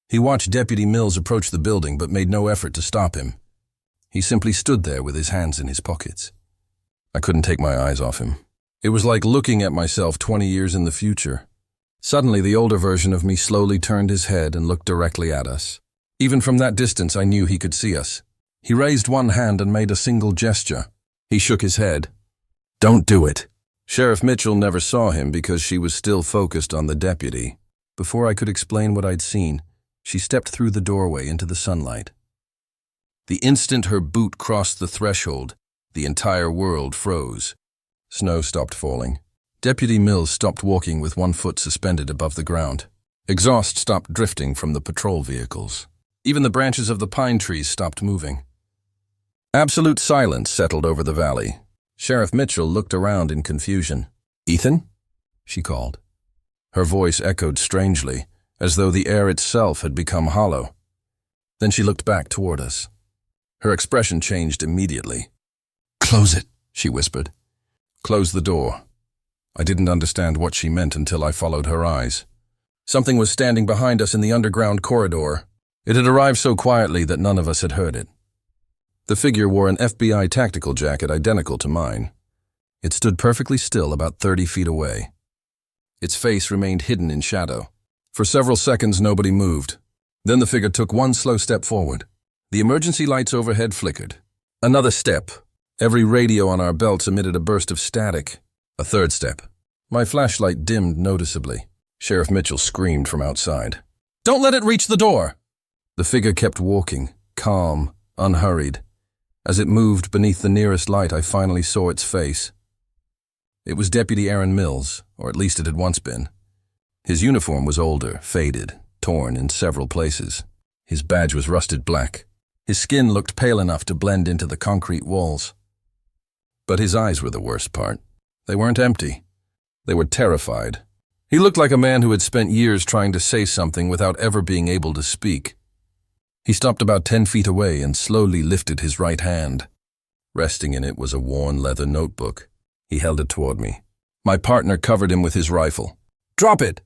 He watched Deputy Mills approach the building but made no effort to stop him. He simply stood there with his hands in his pockets. I couldn't take my eyes off him. It was like looking at myself 20 years in the future. Suddenly, the older version of me slowly turned his head and looked directly at us. Even from that distance, I knew he could see us. He raised one hand and made a single gesture. He shook his head. "Don't do it." Sheriff Mitchell never saw him because she was still focused on the deputy. Before I could explain what I'd seen, she stepped through the doorway into the sunlight. The instant her boot crossed the threshold, the entire world froze. Snow stopped falling. Deputy Mills stopped walking with one foot suspended above the ground. Exhaust stopped drifting from the patrol vehicles. Even the branches of the pine trees stopped moving. Absolute silence settled over the valley. Sheriff Mitchell looked around in confusion. "Ethan?" she called. Her voice echoed strangely, as though the air itself had become hollow. Then she looked back toward us. Her expression changed immediately. "Close it," she whispered. "Close the door." I didn't understand what she meant until I followed her eyes. Something was standing behind us in the underground corridor. It had arrived so quietly that none of us had heard it. The figure wore an FBI tactical jacket identical to mine. It stood perfectly still about 30 feet away. Its face remained hidden in shadow. For several seconds, nobody moved. Then the figure took one slow step forward. The emergency lights overhead flickered. Another step. Every radio on our belts emitted a burst of static. A third step. My flashlight dimmed noticeably. Sheriff Mitchell screamed from outside. "Don't let it reach the door!" The figure kept walking, calm, unhurried. As it moved beneath the nearest light, I finally saw its face. It was Deputy Aaron Mills, or at least it had once been. His uniform was older, faded, torn in several places. His badge was rusted black. His skin looked pale enough to blend into the concrete walls. But his eyes were the worst part. They weren't empty. They were terrified. He looked like a man who had spent years trying to say something without ever being able to speak. He stopped about 10 feet away and slowly lifted his right hand. Resting in it was a worn leather notebook. He held it toward me. My partner covered him with his rifle. "Drop it!"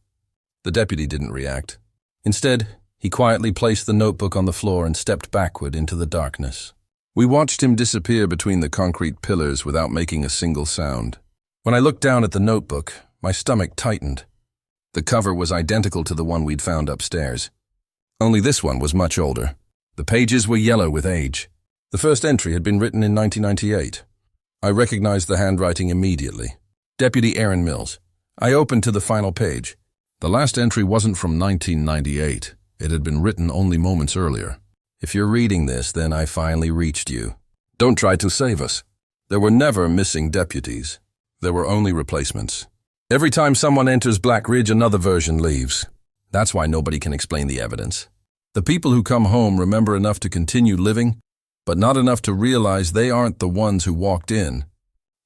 The deputy didn't react. Instead, he quietly placed the notebook on the floor and stepped backward into the darkness. We watched him disappear between the concrete pillars without making a single sound. When I looked down at the notebook, my stomach tightened. The cover was identical to the one we'd found upstairs. Only this one was much older. The pages were yellow with age. The first entry had been written in 1998. I recognized the handwriting immediately. Deputy Aaron Mills. I opened to the final page. The last entry wasn't from 1998. It had been written only moments earlier. If you're reading this, then I finally reached you. Don't try to save us. There were never missing deputies. There were only replacements. Every time someone enters Black Ridge, another version leaves. That's why nobody can explain the evidence. The people who come home remember enough to continue living, but not enough to realize they aren't the ones who walked in.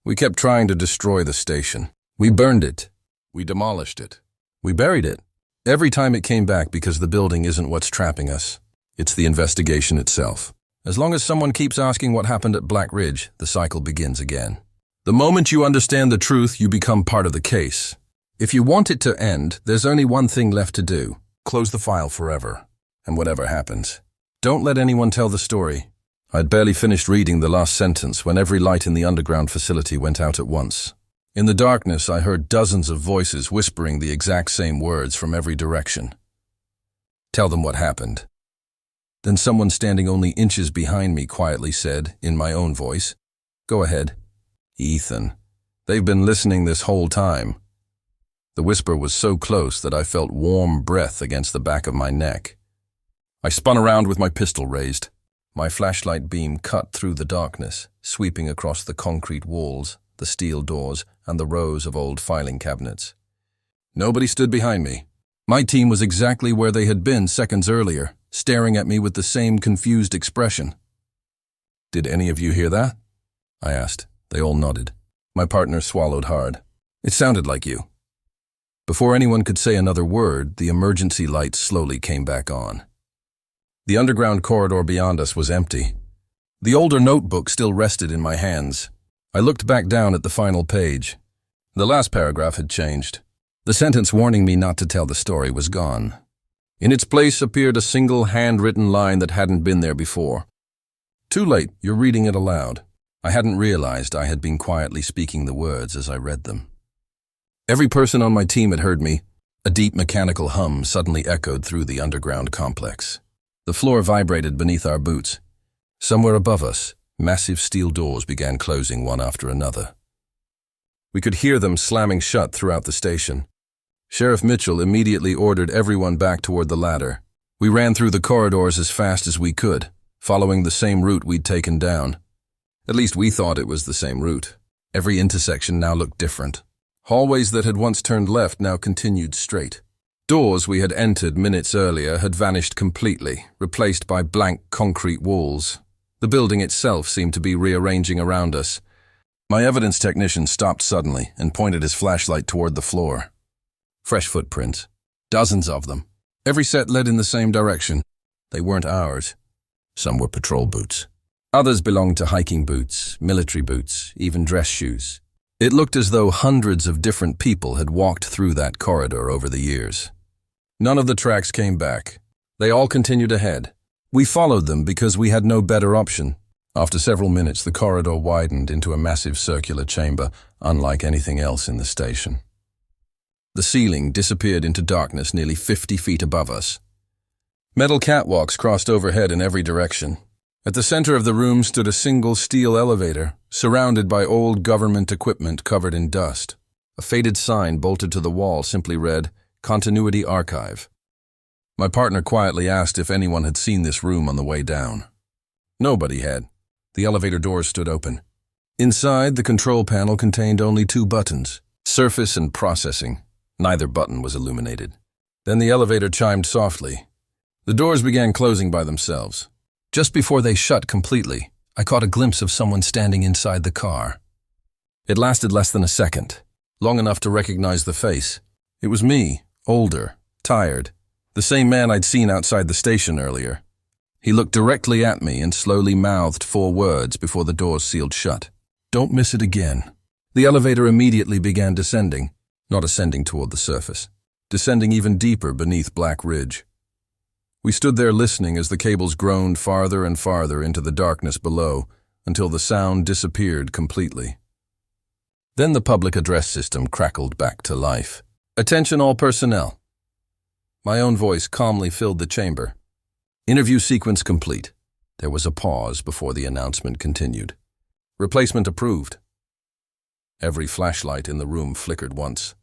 We kept trying to destroy the station. We burned it. We demolished it. We buried it. Every time it came back because the building isn't what's trapping us. It's the investigation itself. As long as someone keeps asking what happened at Black Ridge, the cycle begins again. The moment you understand the truth, you become part of the case. If you want it to end, there's only one thing left to do. Close the file forever. And whatever happens, don't let anyone tell the story. I'd barely finished reading the last sentence when every light in the underground facility went out at once. In the darkness, I heard dozens of voices whispering the exact same words from every direction. Tell them what happened. Then someone standing only inches behind me quietly said, in my own voice, "Go ahead." "Ethan, they've been listening this whole time." The whisper was so close that I felt warm breath against the back of my neck. I spun around with my pistol raised. My flashlight beam cut through the darkness, sweeping across the concrete walls, the steel doors, and the rows of old filing cabinets. Nobody stood behind me. My team was exactly where they had been seconds earlier, staring at me with the same confused expression. "Did any of you hear that?" I asked. They all nodded. My partner swallowed hard. "It sounded like you." Before anyone could say another word, the emergency lights slowly came back on. The underground corridor beyond us was empty. The older notebook still rested in my hands. I looked back down at the final page. The last paragraph had changed. The sentence warning me not to tell the story was gone. In its place appeared a single handwritten line that hadn't been there before. "Too late, you're reading it aloud." I hadn't realized I had been quietly speaking the words as I read them. Every person on my team had heard me. A deep mechanical hum suddenly echoed through the underground complex. The floor vibrated beneath our boots. Somewhere above us, massive steel doors began closing one after another. We could hear them slamming shut throughout the station. Sheriff Mitchell immediately ordered everyone back toward the ladder. We ran through the corridors as fast as we could, following the same route we'd taken down. At least we thought it was the same route. Every intersection now looked different. Hallways that had once turned left now continued straight. Doors we had entered minutes earlier had vanished completely, replaced by blank concrete walls. The building itself seemed to be rearranging around us. My evidence technician stopped suddenly and pointed his flashlight toward the floor. Fresh footprints. Dozens of them. Every set led in the same direction. They weren't ours. Some were patrol boots. Others belonged to hiking boots, military boots, even dress shoes. It looked as though hundreds of different people had walked through that corridor over the years. None of the tracks came back. They all continued ahead. We followed them because we had no better option. After several minutes, the corridor widened into a massive circular chamber, unlike anything else in the station. The ceiling disappeared into darkness nearly 50 feet above us. Metal catwalks crossed overhead in every direction. At the center of the room stood a single steel elevator, surrounded by old government equipment covered in dust. A faded sign bolted to the wall simply read, "Continuity Archive." My partner quietly asked if anyone had seen this room on the way down. Nobody had. The elevator doors stood open. Inside, the control panel contained only 2 buttons, surface and processing. Neither button was illuminated. Then the elevator chimed softly. The doors began closing by themselves. Just before they shut completely, I caught a glimpse of someone standing inside the car. It lasted less than a second, long enough to recognize the face. It was me, older, tired, the same man I'd seen outside the station earlier. He looked directly at me and slowly mouthed 4 words before the doors sealed shut. "Don't miss it again." The elevator immediately began descending, not ascending toward the surface, descending even deeper beneath Black Ridge. We stood there listening as the cables groaned farther and farther into the darkness below until the sound disappeared completely. Then the public address system crackled back to life. "Attention all personnel." My own voice calmly filled the chamber. "Interview sequence complete." There was a pause before the announcement continued. "Replacement approved." Every flashlight in the room flickered once.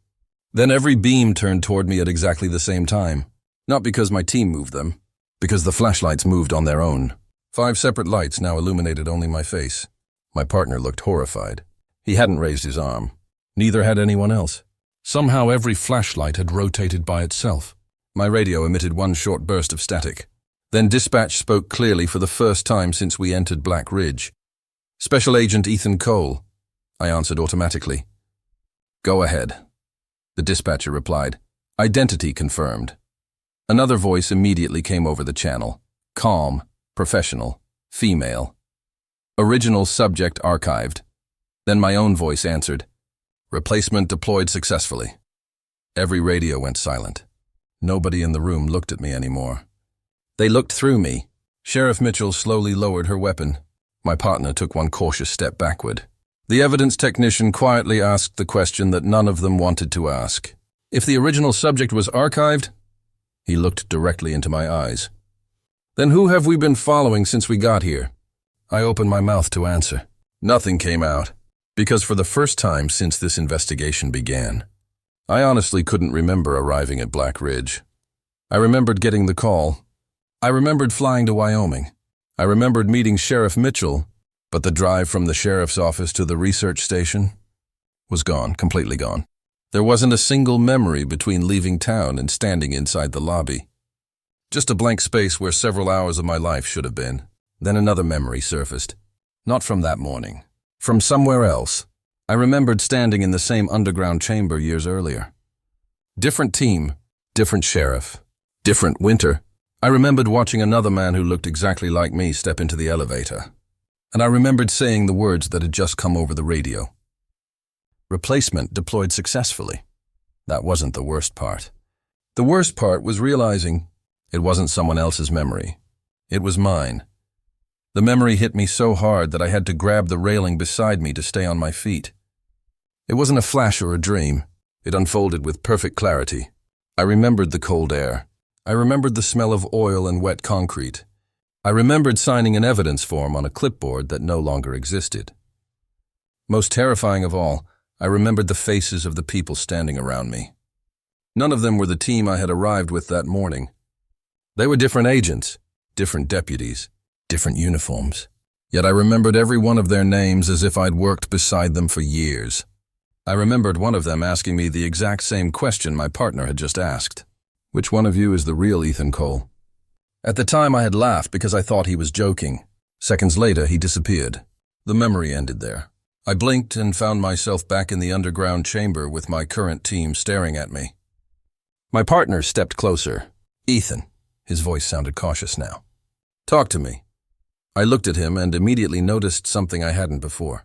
Then every beam turned toward me at exactly the same time. Not because my team moved them, because the flashlights moved on their own. 5 separate lights now illuminated only my face. My partner looked horrified. He hadn't raised his arm. Neither had anyone else. Somehow every flashlight had rotated by itself. My radio emitted one short burst of static. Then dispatch spoke clearly for the first time since we entered Black Ridge. "Special Agent Ethan Cole." I answered automatically. "Go ahead." The dispatcher replied, "Identity confirmed." Another voice immediately came over the channel. Calm, professional, female. "Original subject archived." Then my own voice answered, "Replacement deployed successfully." Every radio went silent. Nobody in the room looked at me anymore. They looked through me. Sheriff Mitchell slowly lowered her weapon. My partner took one cautious step backward. The evidence technician quietly asked the question that none of them wanted to ask. "If the original subject was archived?" He looked directly into my eyes. "Then who have we been following since we got here?" I opened my mouth to answer. Nothing came out, because for the first time since this investigation began, I honestly couldn't remember arriving at Black Ridge. I remembered getting the call. I remembered flying to Wyoming. I remembered meeting Sheriff Mitchell, but the drive from the sheriff's office to the research station was gone, completely gone. There wasn't a single memory between leaving town and standing inside the lobby. Just a blank space where several hours of my life should have been. Then another memory surfaced. Not from that morning. From somewhere else. I remembered standing in the same underground chamber years earlier. Different team, different sheriff, different winter. I remembered watching another man who looked exactly like me step into the elevator. And I remembered saying the words that had just come over the radio. Replacement deployed successfully. That wasn't the worst part. The worst part was realizing it wasn't someone else's memory. It was mine. The memory hit me so hard that I had to grab the railing beside me to stay on my feet. It wasn't a flash or a dream. It unfolded with perfect clarity. I remembered the cold air. I remembered the smell of oil and wet concrete. I remembered signing an evidence form on a clipboard that no longer existed. Most terrifying of all, I remembered the faces of the people standing around me. None of them were the team I had arrived with that morning. They were different agents, different deputies, different uniforms. Yet I remembered every one of their names as if I'd worked beside them for years. I remembered one of them asking me the exact same question my partner had just asked. "Which one of you is the real Ethan Cole?" At the time I had laughed because I thought he was joking. Seconds later, he disappeared. The memory ended there. I blinked and found myself back in the underground chamber with my current team staring at me. My partner stepped closer. "Ethan." His voice sounded cautious now. "Talk to me." I looked at him and immediately noticed something I hadn't before.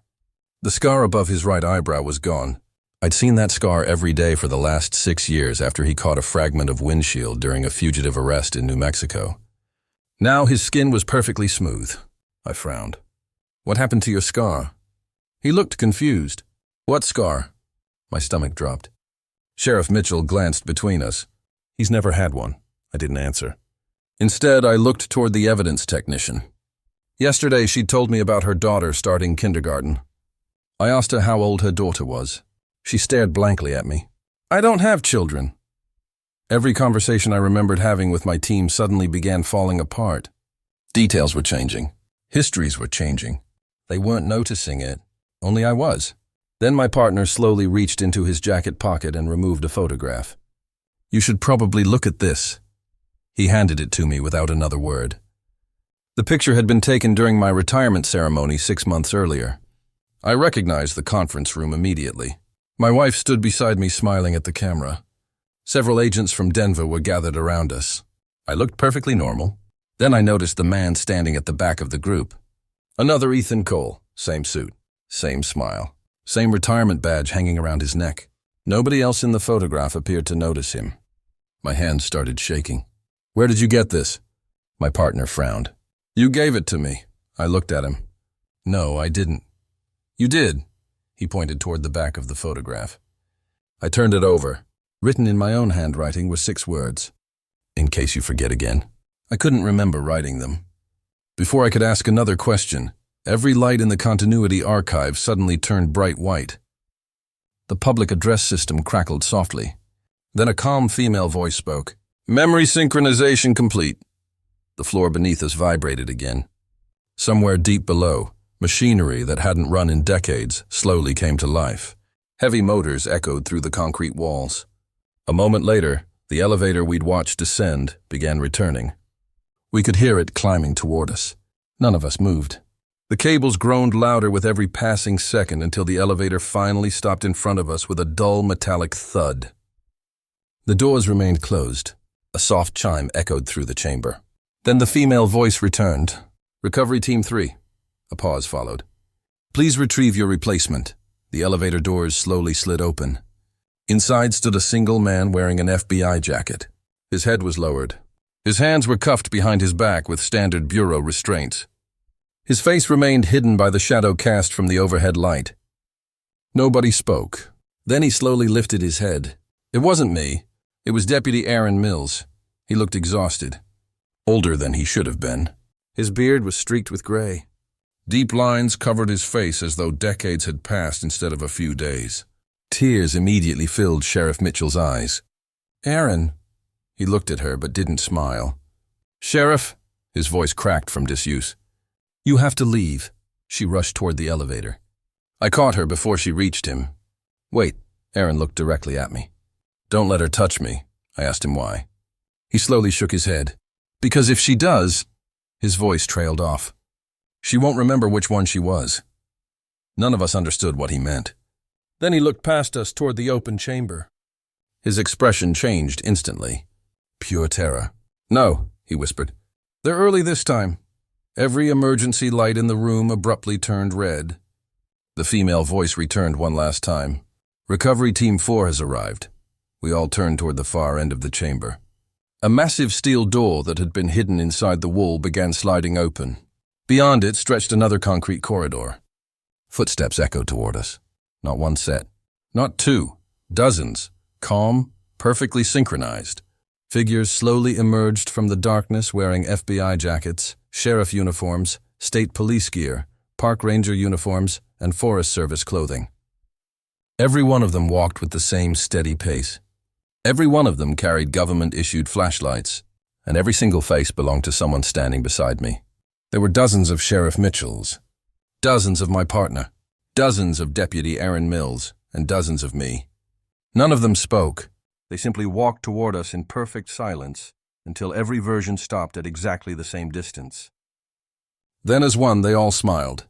The scar above his right eyebrow was gone. I'd seen that scar every day for the last 6 years after he caught a fragment of windshield during a fugitive arrest in New Mexico. Now his skin was perfectly smooth. I frowned. What happened to your scar? He looked confused. What scar? My stomach dropped. Sheriff Mitchell glanced between us. He's never had one. I didn't answer. Instead, I looked toward the evidence technician. Yesterday, she told me about her daughter starting kindergarten. I asked her how old her daughter was. She stared blankly at me. I don't have children. Every conversation I remembered having with my team suddenly began falling apart. Details were changing. Histories were changing. They weren't noticing it. Only I was. Then my partner slowly reached into his jacket pocket and removed a photograph. You should probably look at this. He handed it to me without another word. The picture had been taken during my retirement ceremony 6 months earlier. I recognized the conference room immediately. My wife stood beside me smiling at the camera. Several agents from Denver were gathered around us. I looked perfectly normal. Then I noticed the man standing at the back of the group. Another Ethan Cole, same suit, same smile, same retirement badge hanging around his neck. Nobody else in the photograph appeared to notice him. My hands started shaking. Where did you get this? My partner frowned. You gave it to me. I looked at him. No, I didn't. You did. He pointed toward the back of the photograph. I turned it over. Written in my own handwriting were 6 words. In case you forget again. I couldn't remember writing them. Before I could ask another question, every light in the continuity archive suddenly turned bright white. The public address system crackled softly. Then a calm female voice spoke. Memory synchronization complete. The floor beneath us vibrated again. Somewhere deep below, machinery that hadn't run in decades slowly came to life. Heavy motors echoed through the concrete walls. A moment later, the elevator we'd watched descend began returning. We could hear it climbing toward us. None of us moved. The cables groaned louder with every passing second until the elevator finally stopped in front of us with a dull metallic thud. The doors remained closed. A soft chime echoed through the chamber. Then the female voice returned. Recovery Team 3. A pause followed. Please retrieve your replacement. The elevator doors slowly slid open. Inside stood a single man wearing an FBI jacket. His head was lowered. His hands were cuffed behind his back with standard bureau restraints. His face remained hidden by the shadow cast from the overhead light. Nobody spoke. Then he slowly lifted his head. It wasn't me. It was Deputy Aaron Mills. He looked exhausted. Older than he should have been. His beard was streaked with gray. Deep lines covered his face as though decades had passed instead of a few days. Tears immediately filled Sheriff Mitchell's eyes. Aaron. He looked at her but didn't smile. Sheriff, his voice cracked from disuse. You have to leave. She rushed toward the elevator. I caught her before she reached him. Wait, Aaron looked directly at me. Don't let her touch me. I asked him why. He slowly shook his head. Because if she does, his voice trailed off. She won't remember which one she was. None of us understood what he meant. Then he looked past us toward the open chamber. His expression changed instantly. Pure terror. No, he whispered. They're early this time. Every emergency light in the room abruptly turned red. The female voice returned one last time. Recovery Team 4 has arrived. We all turned toward the far end of the chamber. A massive steel door that had been hidden inside the wall began sliding open. Beyond it stretched another concrete corridor. Footsteps echoed toward us. Not one set. Not two. Dozens. Calm, perfectly synchronized. Figures slowly emerged from the darkness wearing FBI jackets, sheriff uniforms, state police gear, park ranger uniforms, and Forest Service clothing. Every one of them walked with the same steady pace. Every one of them carried government-issued flashlights, and every single face belonged to someone standing beside me. There were dozens of Sheriff Mitchells, dozens of my partner, dozens of Deputy Aaron Mills, and dozens of me. None of them spoke. They simply walked toward us in perfect silence until every version stopped at exactly the same distance. Then as one, they all smiled.